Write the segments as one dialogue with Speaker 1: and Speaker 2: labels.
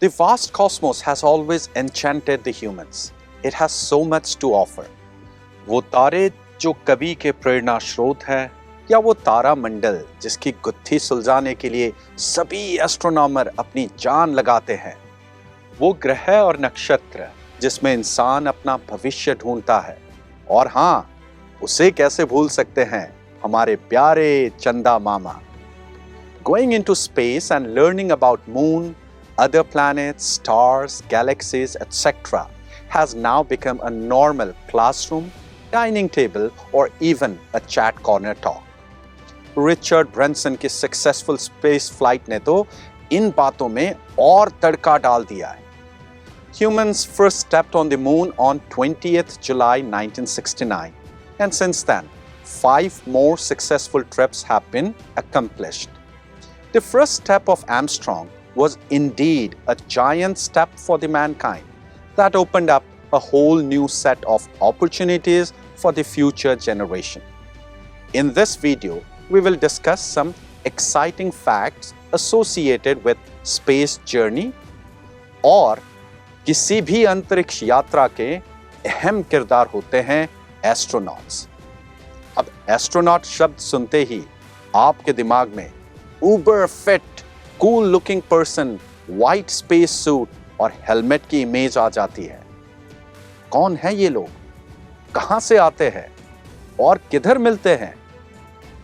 Speaker 1: The vast cosmos has always enchanted the humans. It has so much to offer. वो तारे जो कवि के प्रेरणा स्रोत हैं, या वो तारा मंडल जिसकी गुत्थी सुलझाने के लिए सभी एस्ट्रोनॉमर अपनी जान लगाते हैं, वो ग्रह और नक्षत्र जिसमें इंसान अपना भविष्य ढूंढता है, और हाँ, उसे कैसे भूल सकते हैं हमारे प्यारे चंदा मामा। Going into space and learning about moon, other planets, stars, galaxies, etc. has now become a normal classroom, dining table, or even a chat corner talk. Richard Branson की successful space flight ने तो इन बातों में और तड़का डाल दिया है. Humans first stepped on the moon on 20th July 1969, and since then, 5 more successful trips have been accomplished. The first step of Armstrong was indeed a giant step for the mankind that opened up a whole new set of opportunities for the future generation. In this video, we will discuss some exciting facts associated with space journey और किसी भी अंतरिक्ष यात्रा के अहम किरदार होते हैं एस्ट्रोनॉट्स। अब एस्ट्रोनॉट शब्द सुनते ही आपके दिमाग में uber fit, cool looking person, white space suit और हेलमेट की इमेज आ जाती है। कौन है ये लोग, कहां से आते हैं और किधर मिलते हैं?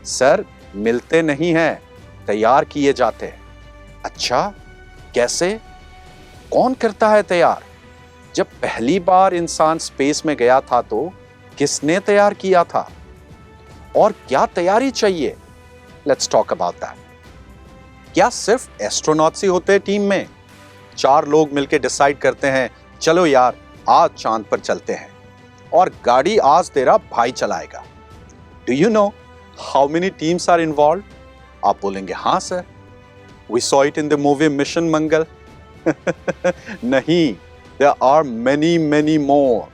Speaker 1: सर, मिलते नहीं हैं, तैयार किए जाते हैं। अच्छा, कैसे? कौन करता है तैयार? जब पहली बार इंसान स्पेस में गया था तो किसने तैयार किया था और क्या तैयारी चाहिए? Let's talk about that. क्या सिर्फ एस्ट्रोनॉट्स ही होते हैं टीम में? 4 लोग मिलकर डिसाइड करते हैं, चलो यार आज चांद पर चलते हैं, और गाड़ी आज तेरा भाई चलाएगा। Do you know how many teams are involved? आप बोलेंगे हाँ sir, we saw it in the movie Mission Mangal. नहीं, there are many more.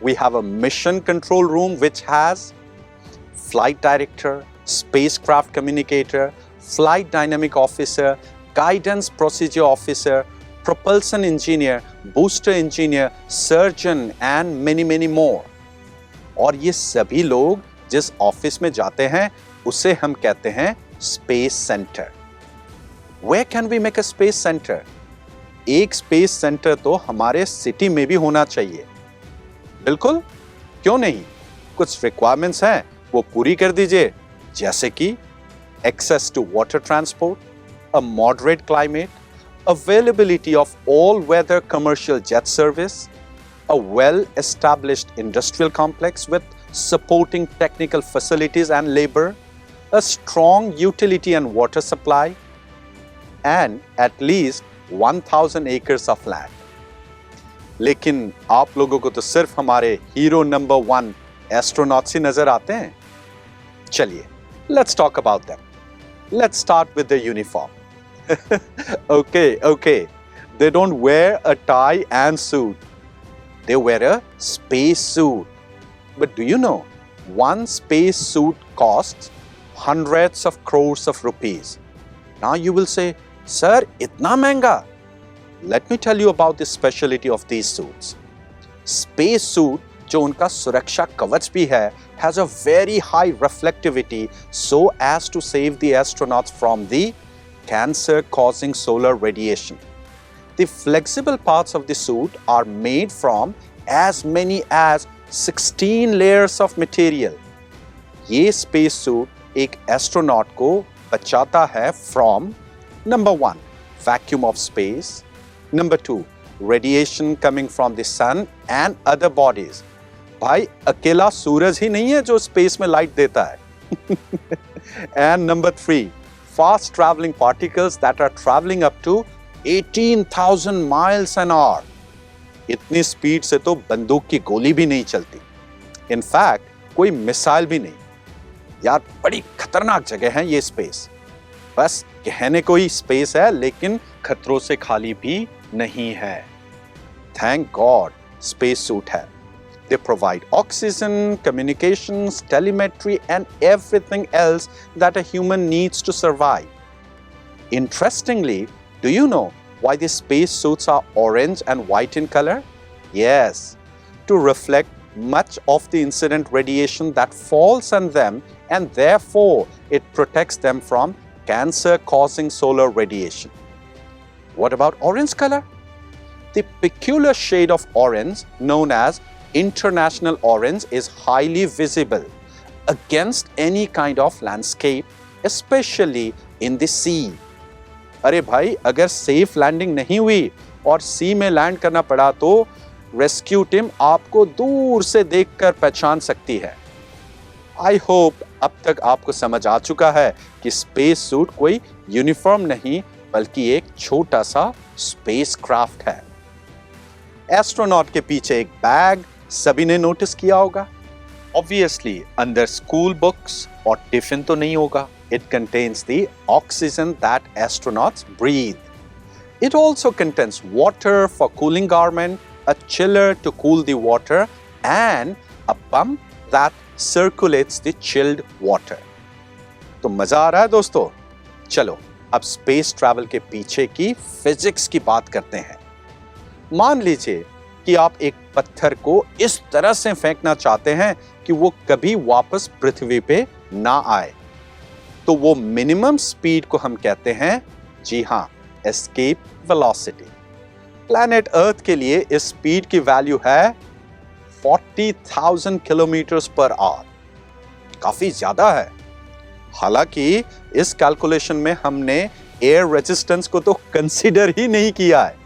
Speaker 1: We have a mission control room which has flight director, spacecraft communicator, flight dynamic officer, guidance procedure officer, propulsion engineer, booster engineer, surgeon and many more. और ये सभी लोग जिस office में जाते हैं उसे हम कहते हैं space centre. Where can we make a space center? एक स्पेस सेंटर तो हमारे सिटी में भी होना चाहिए। बिल्कुल, क्यों नहीं? कुछ रिक्वायरमेंट्स हैं, वो पूरी कर दीजिए, जैसे कि access to water transport, a moderate climate, availability of all weather commercial jet service, a well established industrial complex with supporting technical facilities and labour, a strong utility and water supply, and at least 1000 acres of land. लेकिन आप लोगों को तो सिर्फ हमारे hero number 1 astronauts ही नजर आते हैं। चलिए, let's talk about them. Let's start with the uniform. Okay. They don't wear a tie and suit. They wear a space suit. But do you know, one space suit costs hundreds of crores of rupees. Now you will say, sir, इतना महंगा? Let me tell you about the specialty of these suits. Space suit, जो उनका सुरक्षा कवच भी है, has a very high reflectivity so as to save the astronauts from the cancer-causing solar radiation. The flexible parts of the suit are made from as many as 16 layers of material. ये space suit एक astronaut को बचाता है from Number 1, vacuum of space. Number 2, radiation coming from the sun and other bodies. भाई, अकेला सूरज ही नहीं है जो स्पेस में लाइट देता है। And number 3, fast traveling particles that are traveling up to 18,000 miles an hour. इतनी स्पीड से तो बंदूक की गोली भी नहीं चलती। In fact, कोई मिसाइल भी नहीं। यार, बड़ी खतरनाक जगह है ये स्पेस। बस कहने को ही स्पेस है, लेकिन खतरों से खाली भी नहीं है। थैंक गॉड स्पेस सूट है। They provide oxygen, communications, telemetry and everything else that a human needs to survive. Interestingly, do you know why the space suits are orange and white in color? Yes, to reflect much of the incident radiation that falls on them, and therefore it protects them from cancer-causing solar radiation. What about orange color? The peculiar shade of orange known as international orange is highly visible against any kind of landscape, especially in the sea. अरे भाई, अगर safe landing नहीं हुई और सी में land करना पड़ा तो रेस्क्यू टीम आपको दूर से देखकर पहचान सकती है। आई होप अब तक आपको समझ आ चुका है कि स्पेस सूट कोई यूनिफॉर्म नहीं बल्कि एक छोटा सा स्पेस क्राफ्ट है। एस्ट्रोनॉट के पीछे एक बैग सभी ने नोटिस किया होगा। ऑब्वियसली अंदर स्कूल बुक्स और टिफिन तो नहीं होगा। It contains the oxygen that astronauts breathe. It also contains water for cooling garment, a chiller to cool the water, and a pump that circulates the chilled water. तो मजा आ रहा है दोस्तों? चलो अब स्पेस ट्रैवल के पीछे की फिजिक्स की बात करते हैं। मान लीजिए कि आप एक पत्थर को इस तरह से फेंकना चाहते हैं कि वो कभी वापस पृथ्वी पे ना आए, तो वो मिनिमम स्पीड को हम कहते हैं, जी हां, एस्केप वेलोसिटी। प्लैनेट अर्थ के लिए इस स्पीड की वैल्यू है 40,000 किलोमीटर पर आवर। काफी ज्यादा है। हालांकि इस कैलकुलेशन में हमने एयर रेजिस्टेंस को तो कंसीडर ही नहीं किया है।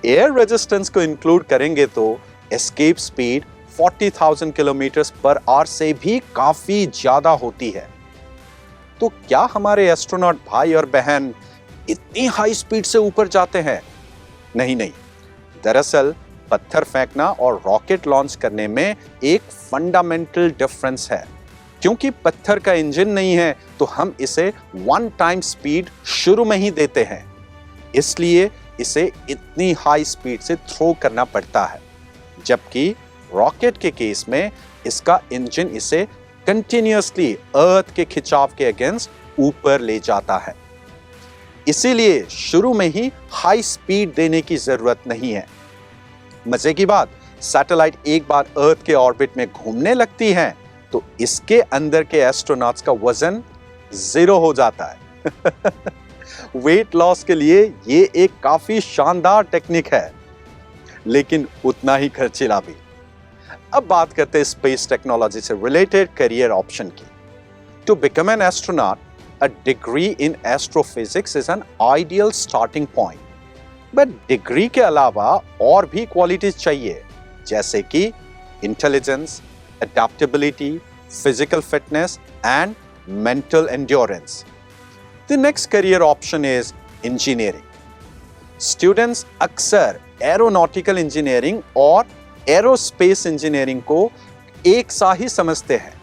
Speaker 1: एयर रेजिस्टेंस को इंक्लूड करेंगे तो escape speed 40,000 kilometre per hour से भी काफी ज्यादा होती है। तो क्या हमारे एस्ट्रोनॉट भाई और बहन इतनी हाई स्पीड से ऊपर जाते हैं? नहीं। दरअसल पत्थर फेंकना और रॉकेट लॉन्च करने में एक फंडामेंटल डिफरेंस है। क्योंकि पत्थर का इंजन नहीं है तो हम इसे वन टाइम स्पीड शुरू में ही देते हैं, इसलिए इसे इतनी हाई स्पीड से थ्रो करना पड़ता है। जबकि रॉकेट के केस में इसका इंजन इसे कंटिन्यूअसली अर्थ के खिंचाव के अगेंस्ट ऊपर ले जाता है। इसीलिए शुरू में ही हाई स्पीड देने की जरूरत नहीं है। मजे की बात, सैटेलाइट एक बार अर्थ के ऑर्बिट में घूमने लगती है तो इसके अंदर के एस्ट्रोनॉट्स का वजन 0 हो जाता है। वेट लॉस के लिए ये एक काफी शानदार टेक्निक है, लेकिन उतना ही खर्चीला भी। अब बात करते हैं स्पेस टेक्नोलॉजी से रिलेटेड करियर ऑप्शन की। To become an astronaut, a degree in astrophysics is an ideal starting point. But degree के अलावा और भी क्वालिटीज चाहिए, जैसे कि intelligence, adaptability, physical fitness, and mental endurance. The next career option is engineering. Students अक्सर aeronautical engineering और aerospace engineering को एक सा ही समझते हैं।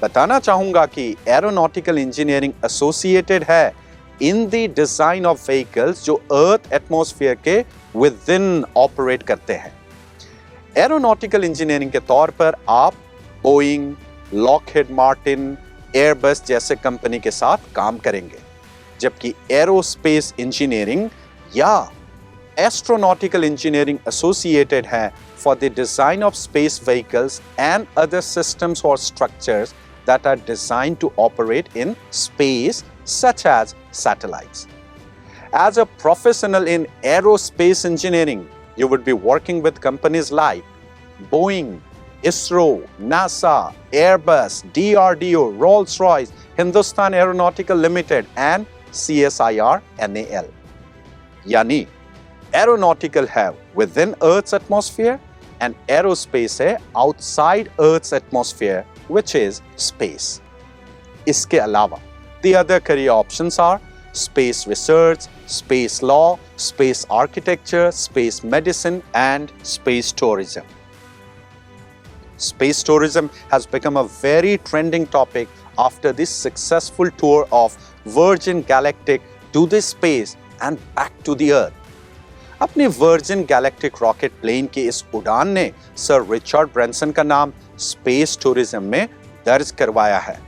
Speaker 1: बताना चाहूंगा कि aeronautical engineering associated है in the design of vehicles जो Earth atmosphere के within operate करते हैं। एरोनॉटिकल इंजीनियरिंग के तौर पर आप बोइंग, लॉकहीड मार्टिन, एयरबस जैसे कंपनी के साथ काम करेंगे, जबकि एरोस्पेस इंजीनियरिंग या एस्ट्रोनॉटिकल इंजीनियरिंग एसोसिएटेड है for the design of space vehicles and other systems और structures that are designed to operate in space such as satellites. As a professional in aerospace engineering, you would be working with companies like Boeing, ISRO, NASA, Airbus, DRDO, Rolls-Royce, Hindustan Aeronautical Limited, and CSIR NAL. यानी aeronautical है within Earth's atmosphere and aerospace है outside Earth's atmosphere, which is space. इसके अलावा the other career options are space research, space law, space architecture, space medicine, and space tourism. Space tourism has become a very trending topic after this successful tour of Virgin Galactic to the space and back to the Earth. अपनी Virgin Galactic rocket plane की इस उड़ान ने sir Richard Branson का नाम space tourism में दर्ज करवाया है।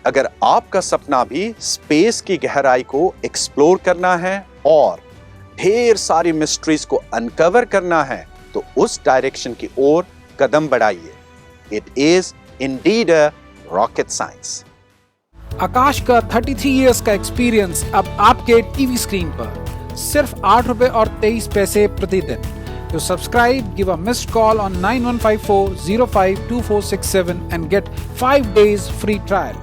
Speaker 1: अगर आपका सपना भी स्पेस की गहराई को एक्सप्लोर करना है और ढेर सारी मिस्ट्रीज को अनकवर करना है तो उस डायरेक्शन की ओर कदम बढ़ाइए। It is indeed a rocket science.
Speaker 2: आकाश का 33 इयर्स का एक्सपीरियंस अब आपके टीवी स्क्रीन पर सिर्फ 8 रुपए और 23 पैसे प्रतिदिन। To subscribe, give a missed call on 9154 052467 and get 5 days free trial.